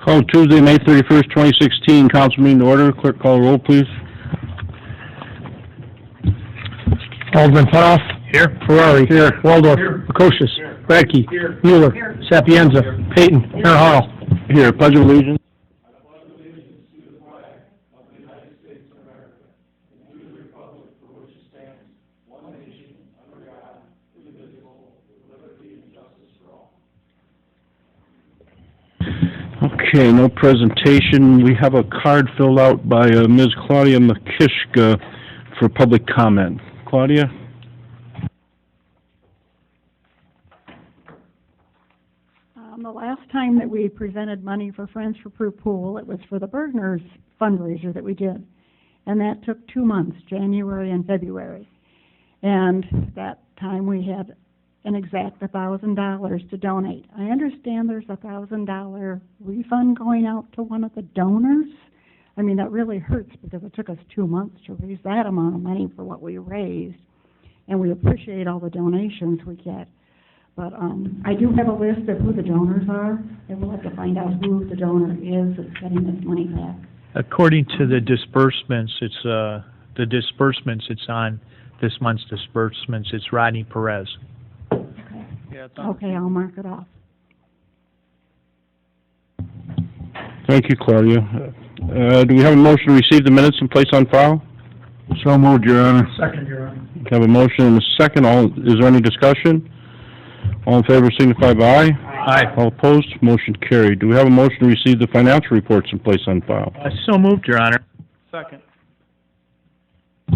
Call Tuesday, May 31st, 2016, council meeting to order. Clerk, call the roll, please. Alderman Putoff. Here. Ferrari. Here. Waldorf. Here. Precocious. Here. Radke. Here. Mueller. Here. Sapienza. Here. Payton. Here. Harrell. Here. Pledge of allegiance. Okay, no presentation. We have a card filled out by Ms. Claudia McKishka for public comment. Claudia? The last time that we presented money for Friends for Peru Pool, it was for the Bergner's fundraiser that we did. And that took 2 months, January and February. And that time we had an exact $1,000 to donate. I understand there's a $1,000 refund going out to one of the donors. I mean, that really hurts because it took us 2 months to raise that amount of money for what we raised. And we appreciate all the donations we get. But I do have a list of who the donors are, and we'll have to find out who the donor is that's getting this money back. According to the disbursements, it's on this month's disbursements. It's Rodney Perez. Okay. Yeah, okay, I'll mark it off. Thank you, Claudia. Do we have a motion to receive the minutes and place on file? So moved, Your Honor. Second, Your Honor. We have a motion and a second. Is there any discussion? All in favor signify by aye. Aye. All opposed? Motion carried. Do we have a motion to receive the financial reports and place on file? So moved, Your Honor. Second.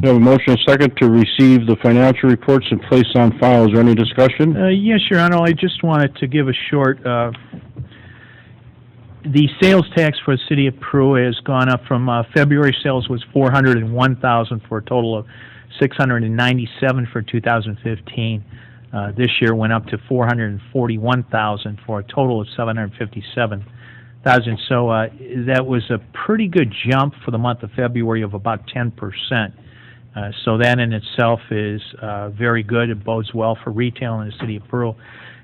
We have a motion and a second to receive the financial reports and place on file. Is there any discussion? Yes, Your Honor. I just wanted to give a short... the sales tax for the city of Peru has gone up from February sales was $401,000 for a total of $697 for 2015. This year went up to $441,000 for a total of $757,000. So that was a pretty good jump for the month of February of about 10%. So that in itself is very good. It bodes well for retail in the city of Peru.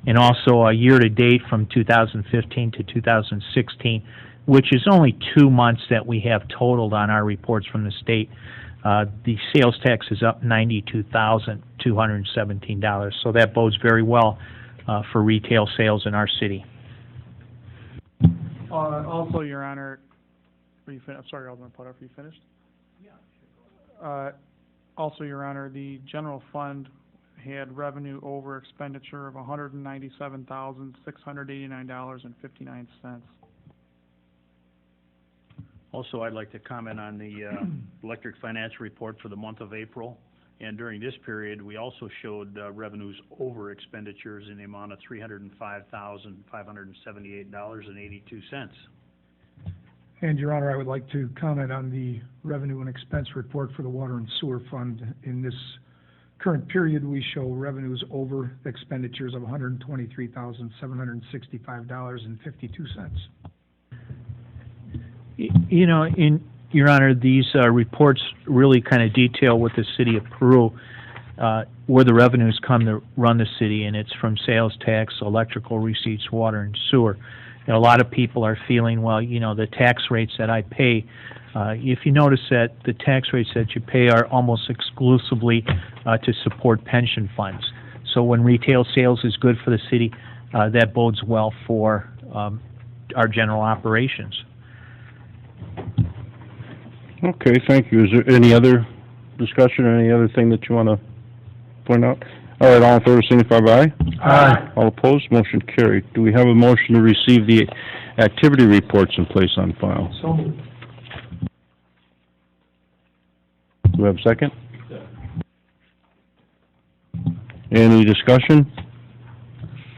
And also year-to-date from 2015 to 2016, which is only 2 months that we have totaled on our reports from the state. The sales tax is up $92,217, so that bodes very well for retail sales in our city. Also, Your Honor, I'm sorry, Alderman Putoff, are you finished? Yeah. Also, Your Honor, the general fund had revenue over expenditure of $197,689.59. Also, I'd like to comment on the electric financial report for the month of April. And during this period, we also showed revenues over expenditures in the amount of $305,578.82. And, Your Honor, I would like to comment on the revenue and expense report for the Water and Sewer Fund. In this current period, we show revenues over expenditures of $123,765.52. You know, Your Honor, these reports really kind of detail with the city of Peru where the revenues come to run the city, and it's from sales tax, electrical receipts, water, and sewer. You know, a lot of people are feeling, well, you know, the tax rates that I pay, if you notice that the tax rates that you pay are almost exclusively to support pension funds. So when retail sales is good for the city, that bodes well for our general operations. Okay, thank you. Is there any other discussion or any other thing that you want to point out? All right, all in favor signify by aye. Aye. All opposed? Motion carried. Do we have a motion to receive the activity reports and place on file? So moved. Do we have a second? Any discussion?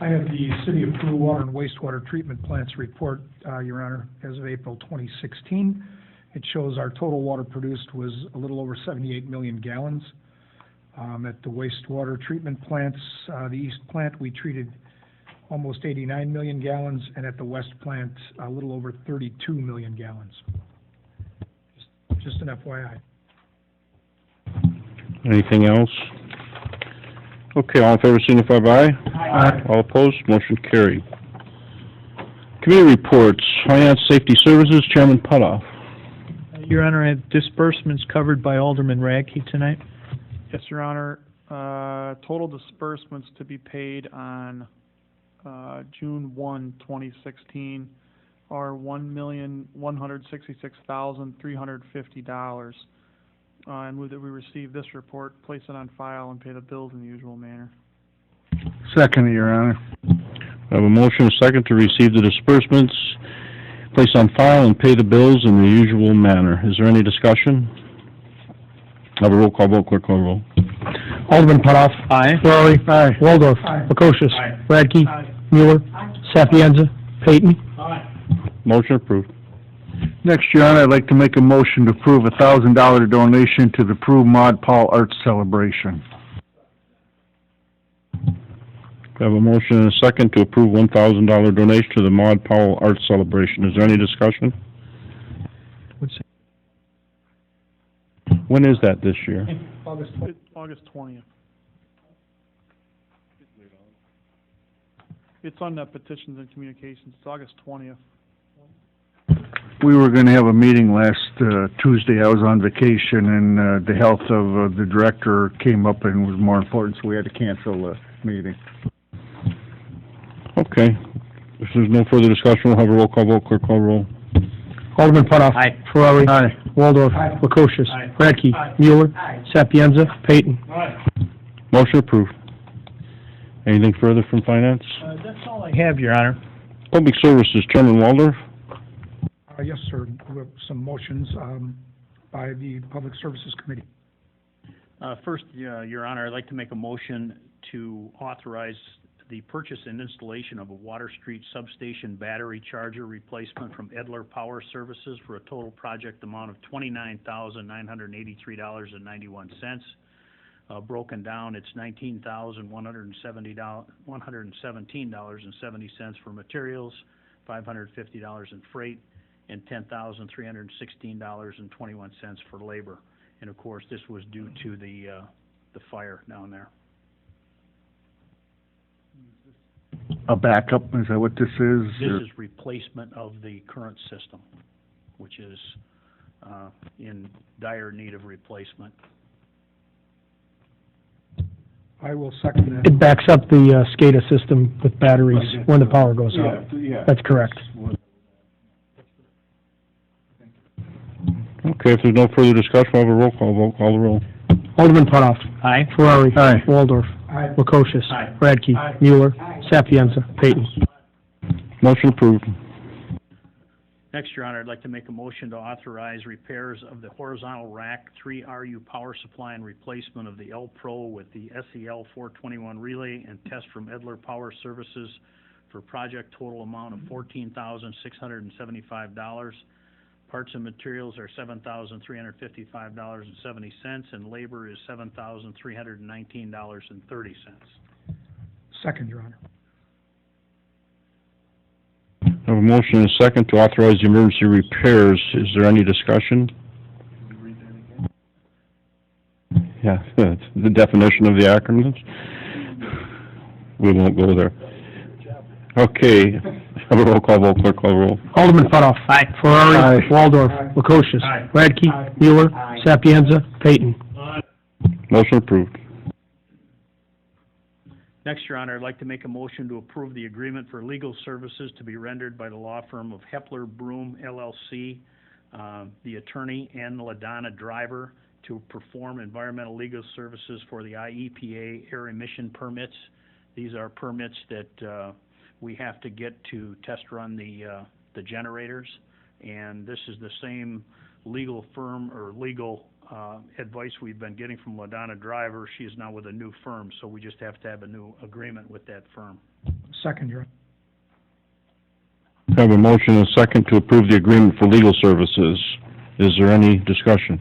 I have the City of Peru Water and Wastewater Treatment Plants report, Your Honor, as of April 2016. It shows our total water produced was a little over 78 million gallons. At the wastewater treatment plants, the east plant, we treated almost 89 million gallons, and at the west plant, a little over 32 million gallons. Just an FYI. Anything else? Okay, all in favor signify by aye. Aye. All opposed? Motion carried. Committee reports, Finance Safety Services, Chairman Putoff. Your Honor, I have disbursements covered by Alderman Radke tonight. Yes, Your Honor. Total disbursements to be paid on June 1, 2016 are $1,166,350. I move that we receive this report, place it on file, and pay the bills in the usual manner. Second, Your Honor. I have a motion, a second, to receive the disbursements, place on file, and pay the bills in the usual manner. Is there any discussion? Have a roll call vote, clerk call the roll. Alderman Putoff. Aye. Ferrari. Aye. Waldorf. Aye. Lukosius. Aye. Radke. Aye. Mueller. Sapienza. Peyton. Motion approved. Next, Your Honor, I'd like to make a motion to approve a $1,000 donation to the Peru Mod Paul Arts Celebration. I have a motion and a second to approve $1,000 donation to the Maud Powell Arts Celebration. Is there any discussion? When is that this year? August 20th. It's on the petitions and communications. It's August 20th. We were going to have a meeting last Tuesday. I was on vacation, and the health of the director came up and was more important, so we had to cancel the meeting. Okay. If there's no further discussion, we'll have a roll call vote. Clerk call roll. Alderman Putoff. Aye. Ferrari. Aye. Waldorf. Lukosius. Radke. Mueller. Sapienza. Peyton. Motion approved. Anything further from Finance? That's all I have, Your Honor. Public Services, Chairman Waldorf. Yes, sir. We have some motions by the Public Services Committee. First, Your Honor, I'd like to make a motion to authorize the purchase and installation of a Water Street Substation battery charger replacement from Edler Power Services for a total project amount of $29,983.91. Broken down, it's $19,117.70 for materials, $550 in freight, and $10,316.21 for labor. And of course, this was due to the fire down there. A backup, is that what this is? This is replacement of the current system, which is in dire need of replacement. I will second that. It backs up the SCADA system with batteries when the power goes out. Yeah. That's correct. Okay, if there's no further discussion, we'll have a roll call vote. Call the roll. Alderman Putoff. Aye. Ferrari. Aye. Waldorf. Lukosius. Radke. Mueller. Sapienza. Peyton. Motion approved. Next, Your Honor, I'd like to make a motion to authorize repairs of the horizontal rack 3 RU power supply and replacement of the L Pro with the SEL 421 relay and test from Edler Power Services for project total amount of $14,675. Parts and materials are $7,355.70, and labor is $7,319.30. Second, Your Honor. I have a motion and a second to authorize the emergency repairs. Is there any discussion? Yeah, the definition of the acronyms. We won't go there. Okay, have a roll call vote, clerk call the roll. Alderman Putoff. Aye. Ferrari. Aye. Waldorf. Lukosius. Radke. Mueller. Sapienza. Peyton. Motion approved. Next, Your Honor, I'd like to make a motion to approve the agreement for legal services to be rendered by the law firm of Hepler Broom LLC, the attorney, and LaDonna Driver to perform environmental legal services for the IEPA air emission permits. These are permits that we have to get to test run the generators, and this is the same legal firm or legal advice we've been getting from LaDonna Driver. She is now with a new firm, so we just have to have a new agreement with that firm. Second, Your Honor. I have a motion and a second to approve the agreement for legal services. Is there any discussion?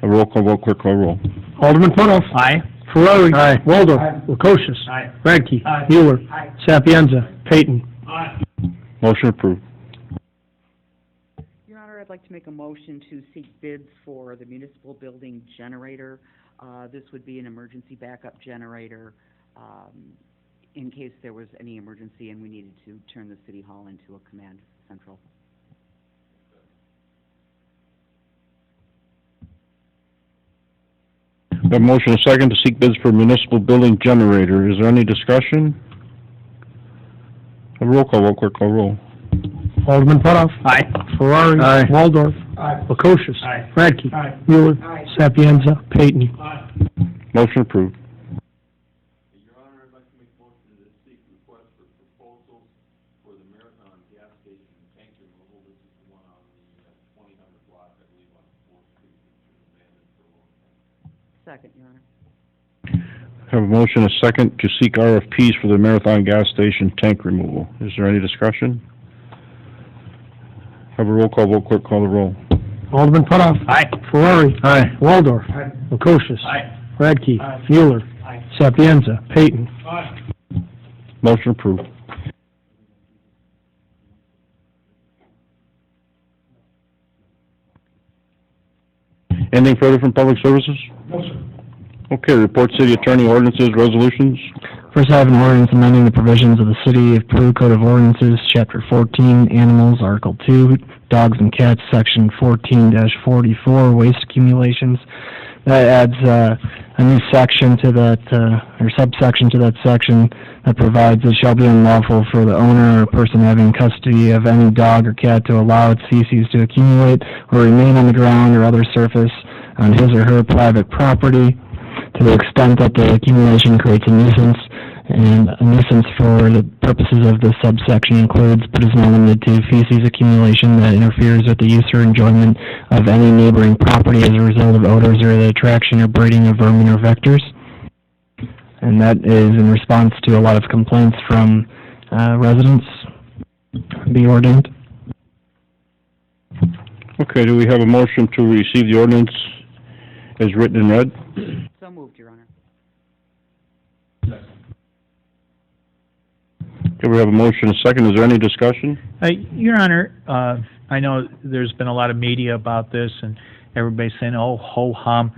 A roll call vote, clerk call roll. Alderman Putoff. Aye. Ferrari. Aye. Waldorf. Lukosius. Radke. Mueller. Sapienza. Peyton. Motion approved. Your Honor, I'd like to make a motion to seek bids for the municipal building generator. This would be an emergency backup generator. in case there was any emergency and we needed to turn the city hall into a command central. We have a motion and a second to seek bids for municipal building generator. Is there any discussion? Have a roll call vote, clerk call roll. Alderman Putoff. Aye. Ferrari. Aye. Waldorf. Aye. Lukosius. Aye. Radke. Aye. Mueller. Sapienza. Peyton. Motion approved. Your Honor, I'd like to make a motion to seek request for proposals for the Marathon gas station tank removal. This is the one on the 2000 block, I believe, on 4th Street, which has been abandoned for a long time. Second, Your Honor. Have a motion and a second to seek RFPs for the Marathon gas station tank removal. Is there any discussion? Have a roll call vote, clerk call the roll. Alderman Putoff. Aye. Ferrari. Aye. Waldorf. Lukosius. Radke. Mueller. Sapienza. Peyton. Motion approved. Anything further from public services? No, sir. Okay, report city attorney ordinances, resolutions. First, I have an ordinance amending the provisions of the City of Peru Code of Ordinances, Chapter 14, Animals, Article 2, Dogs and Cats, Section 14-44, Waste Accumulations. That adds a new section to that, or subsection to that section that provides it shall be unlawful for the owner or person having custody of any dog or cat to allow its feces to accumulate or remain on the ground or other surface on his or her private property, to the extent that the accumulation creates a nuisance, and a nuisance for the purposes of this subsection includes, but is not limited to, feces accumulation that interferes with the use or enjoyment of any neighboring property as a result of odors or the attraction or breeding of vermin or vectors. And that is in response to a lot of complaints from residents. Be ordained. Okay, do we have a motion to receive the ordinance as written and read? So moved, Your Honor. Okay, we have a motion and a second. Is there any discussion? Your Honor, I know there's been a lot of media about this, and everybody's saying, oh, ho-hum,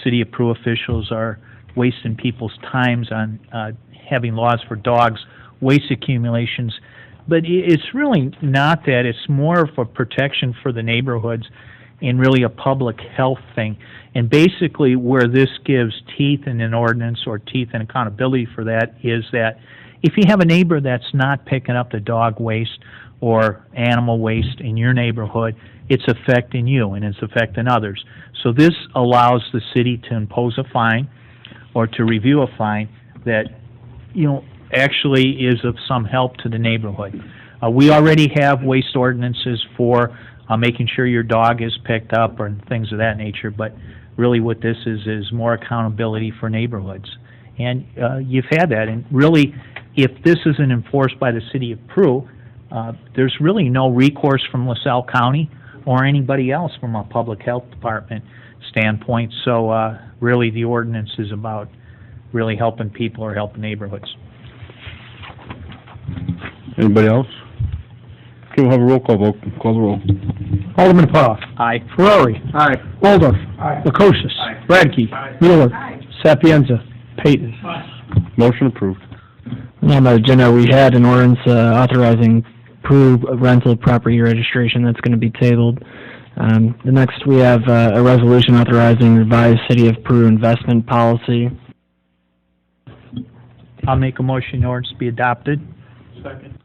City of Peru officials are wasting people's times on having laws for dogs, waste accumulations. But it's really not that. It's more of a protection for the neighborhoods and really a public health thing. And basically where this gives teeth in an ordinance or teeth and accountability for that is that if you have a neighbor that's not picking up the dog waste or animal waste in your neighborhood, it's affecting you and it's affecting others. So this allows the city to impose a fine or to review a fine that, actually is of some help to the neighborhood. We already have waste ordinances for making sure your dog is picked up or things of that nature, but really what this is more accountability for neighborhoods. And you've had that, and really, if this isn't enforced by the City of Peru, there's really no recourse from LaSalle County or anybody else from a public health department standpoint. So really the ordinance is about really helping people or helping neighborhoods. Anybody else? Okay, we'll have a roll call vote. Call the roll. Alderman Putoff. Aye. Ferrari. Aye. Waldorf. Lukosius. Radke. Mueller. Sapienza. Peyton. Motion approved. On the agenda, we had an ordinance authorizing Peru rental property registration that's going to be tabled. The next, we have a resolution authorizing revised City of Peru investment policy. I'll make a motion the ordinance be adopted. Second.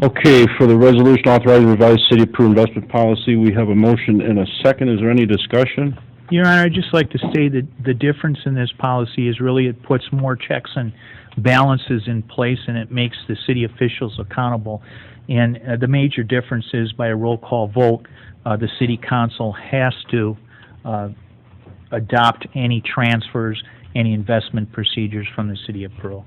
Okay, for the resolution authorizing revised City of Peru investment policy, we have a motion and a second. Is there any discussion? Your Honor, I'd just like to say that the difference in this policy is really it puts more checks and balances in place, and it makes the city officials accountable. And the major difference is by a roll call vote, the city council has to adopt any transfers, any investment procedures from the City of Peru.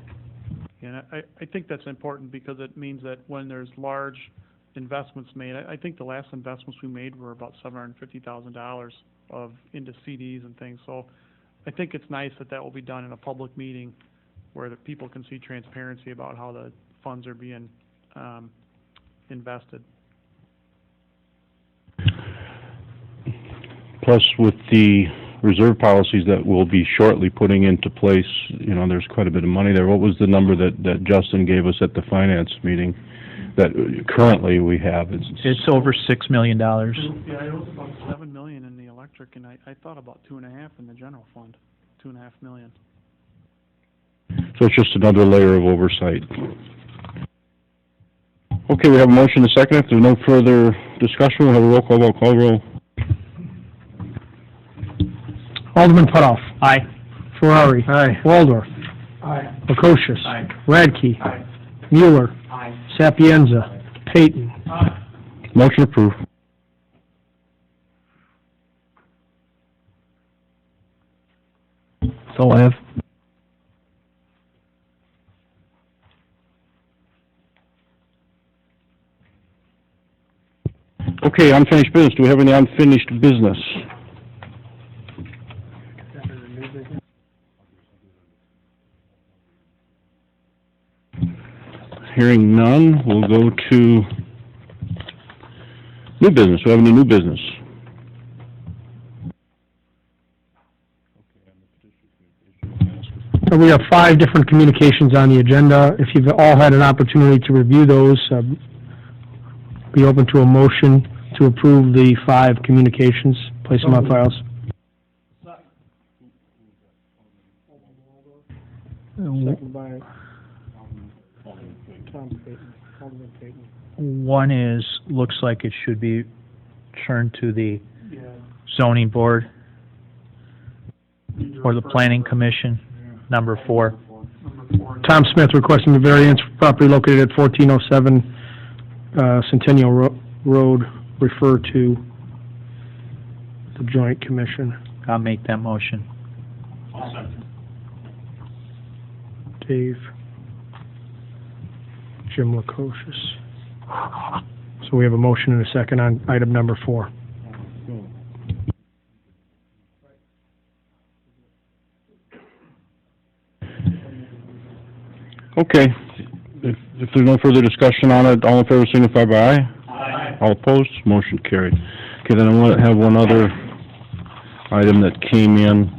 And I think that's important because it means that when there's large investments made, I think the last investments we made were about $750,000 into CDs and things. So I think it's nice that that will be done in a public meeting where the people can see transparency about how the funds are being, invested. Plus, with the reserve policies that we'll be shortly putting into place, you know, there's quite a bit of money there. What was the number that Justin gave us at the finance meeting that currently we have? It's over $6 million. Yeah, it was about 7 million in the electric, and I thought about 2.5 in the general fund, 2.5 million. So it's just another layer of oversight. Okay, we have a motion and a second. If there's no further discussion, we'll have a roll call vote. Call roll. Alderman Putoff. Aye. Ferrari. Aye. Waldorf. Aye. Prokosius. Aye. Radke. Aye. Mueller. Aye. Sapienza. Payton. Motion approved. That's all I have. Okay, unfinished business. Do we have any unfinished business? Hearing none, we'll go to new business. Do we have any new business? We have 5 different communications on the agenda. If you've all had an opportunity to review those, be open to a motion to approve the 5 communications, place them on files. Second by Tom Payton, Alderman Payton. One is, looks like it should be turned to the zoning board or the planning commission, number 4. Tom Smith requesting a variance for property located at 1407 Centennial Road, refer to the Joint Commission. I'll make that motion. Dave. Jim Lukosius. So we have a motion and a second on item number 4. Okay. If there's no further discussion on it, all in favor signify by aye. Aye. All opposed, motion carried. Okay, then I want to have one other item that came in.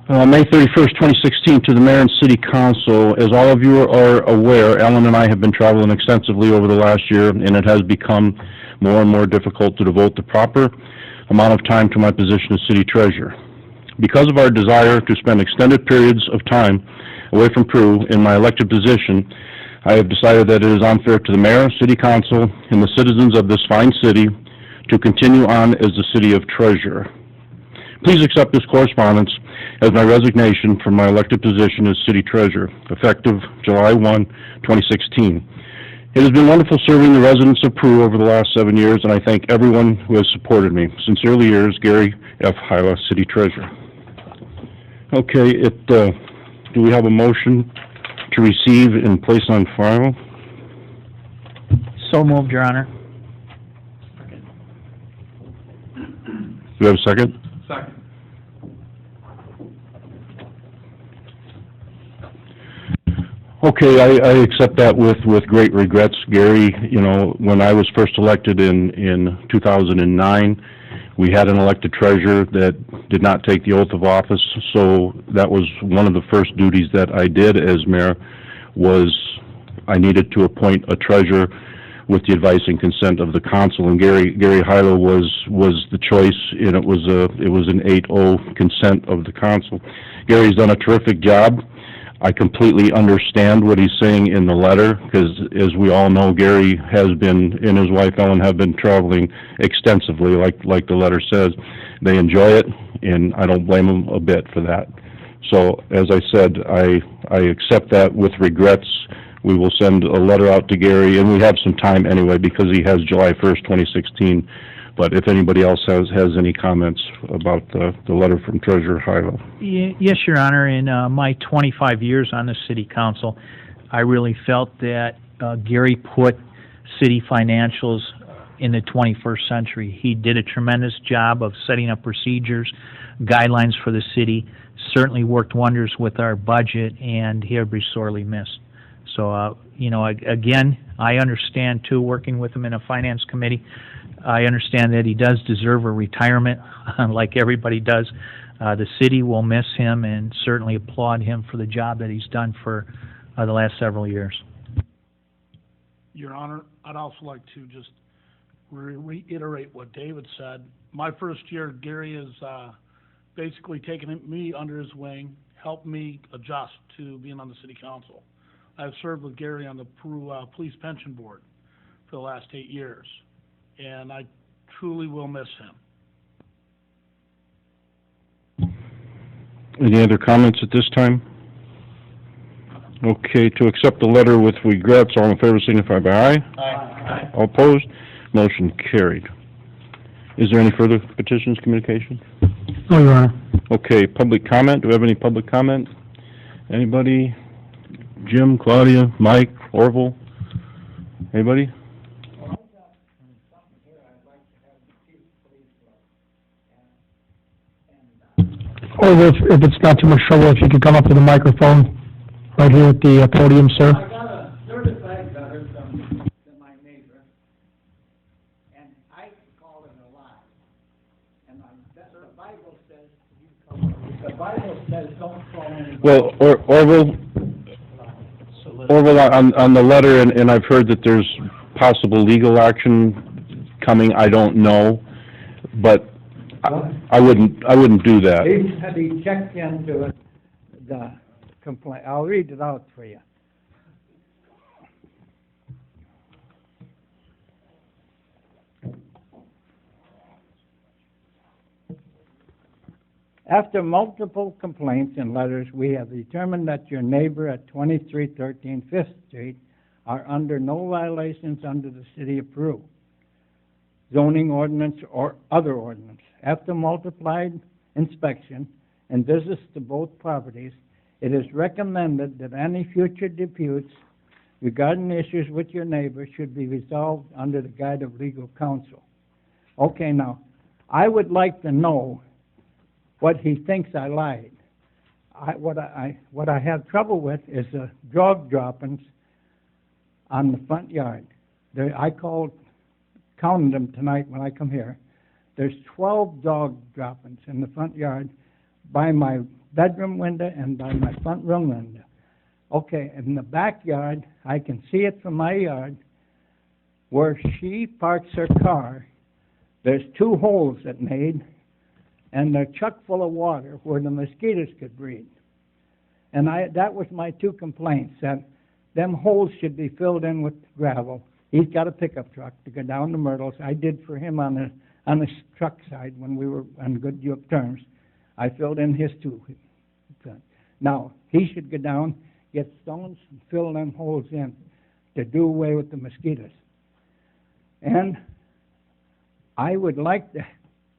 May 31st, 2016, to the Mayor and City Council. As all of you are aware, Ellen and I have been traveling extensively over the last year, and it has become more and more difficult to devote the proper amount of time to my position as City Treasurer. Because of our desire to spend extended periods of time away from Peru in my elected position, I have decided that it is unfair to the Mayor, City Council, and the citizens of this fine city to continue on as the City of Treasurer. Please accept this correspondence as my resignation from my elected position as City Treasurer, effective July 1, 2016. It has been wonderful serving the residents of Peru over the last 7 years, and I thank everyone who has supported me. Sincerely yours, Gary F. Hyla, City Treasurer. Okay, do we have a motion to receive and place on file? So moved, Your Honor. Do we have a second? Second. Okay, I accept that with great regrets, Gary. You know, when I was first elected in 2009, we had an elected treasurer that did not take the oath of office, so that was one of the first duties that I did as mayor, was I needed to appoint a treasurer with the advice and consent of the council, and Gary Hylo was the choice, and it was an 8-0 consent of the council. Gary's done a terrific job. I completely understand what he's saying in the letter, because as we all know, Gary has been, and his wife Ellen have been traveling extensively, like the letter says. They enjoy it, and I don't blame them a bit for that. So, as I said, I accept that with regrets. We will send a letter out to Gary, and we have some time anyway, because he has July 1st, 2016. But if anybody else has any comments about the letter from Treasurer Hylo. Yes, Your Honor. In my 25 years on the City Council, I really felt that Gary put city financials in the 21st century. He did a tremendous job of setting up procedures, guidelines for the city, certainly worked wonders with our budget, and he'll be sorely missed. So, again, I understand, too, working with him in a finance committee, I understand that he does deserve a retirement, like everybody does. The city will miss him and certainly applaud him for the job that he's done for the last several years. Your Honor, I'd also like to just reiterate what David said. My first year, Gary has basically taken me under his wing, helped me adjust to being on the city council. I've served with Gary on the Peru Police Pension Board for the last 8 years, and I truly will miss him. Any other comments at this time? Okay, to accept the letter with regrets, all in favor signify by aye. Aye. All opposed? Motion carried. Is there any further petitions, communications? No, Your Honor. Okay, public comment, do we have any public comment? Anybody? Jim, Claudia, Mike, Orville? Anybody? Or if it's not too much trouble, if you could come up with a microphone right here at the podium, sir. I got a certified letter from my neighbor, and I call it a lie. And the Bible says don't call anybody. Well, Orville, on the letter, and I've heard that there's possible legal action coming, I don't know, but I wouldn't do that. He said he checked into the complaint. I'll read it out for you. After multiple complaints and letters, we have determined that your neighbor at 2313 Fifth Street are under no violations under the City of Peru zoning ordinance or other ordinance. After multiplied inspection and visits to both properties, it is recommended that any future disputes regarding issues with your neighbor should be resolved under the guide of legal counsel. Okay, now, I would like to know what he thinks I lied. What I have trouble with is the dog droppings on the front yard. I counted them tonight when I come here. There's 12 dog droppings in the front yard by my bedroom window and by my front room window. Okay, in the backyard, I can see it from my yard. Where she parks her car, there's 2 holes that made, and they're chock full of water where the mosquitoes could breed. And that was my 2 complaints, that them holes should be filled in with gravel. He's got a pickup truck to go down to Myrtle's. I did for him on the truck side when we were on good terms. I filled in his 2. Now, he should go down, get stones, and fill them holes in to do away with the mosquitoes. And I would like to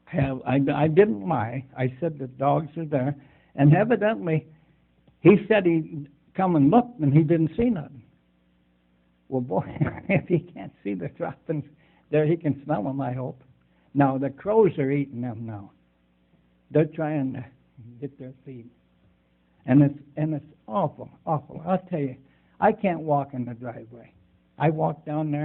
have, I didn't lie. I said the dogs are there. And evidently, he said he'd come and look, and he didn't see nothing. Well, boy, if he can't see the droppings, there he can smell them, I hope. Now, the crows are eating them now. They're trying to get their feed. And it's awful, awful. I'll tell you, I can't walk in the driveway. I walk down there,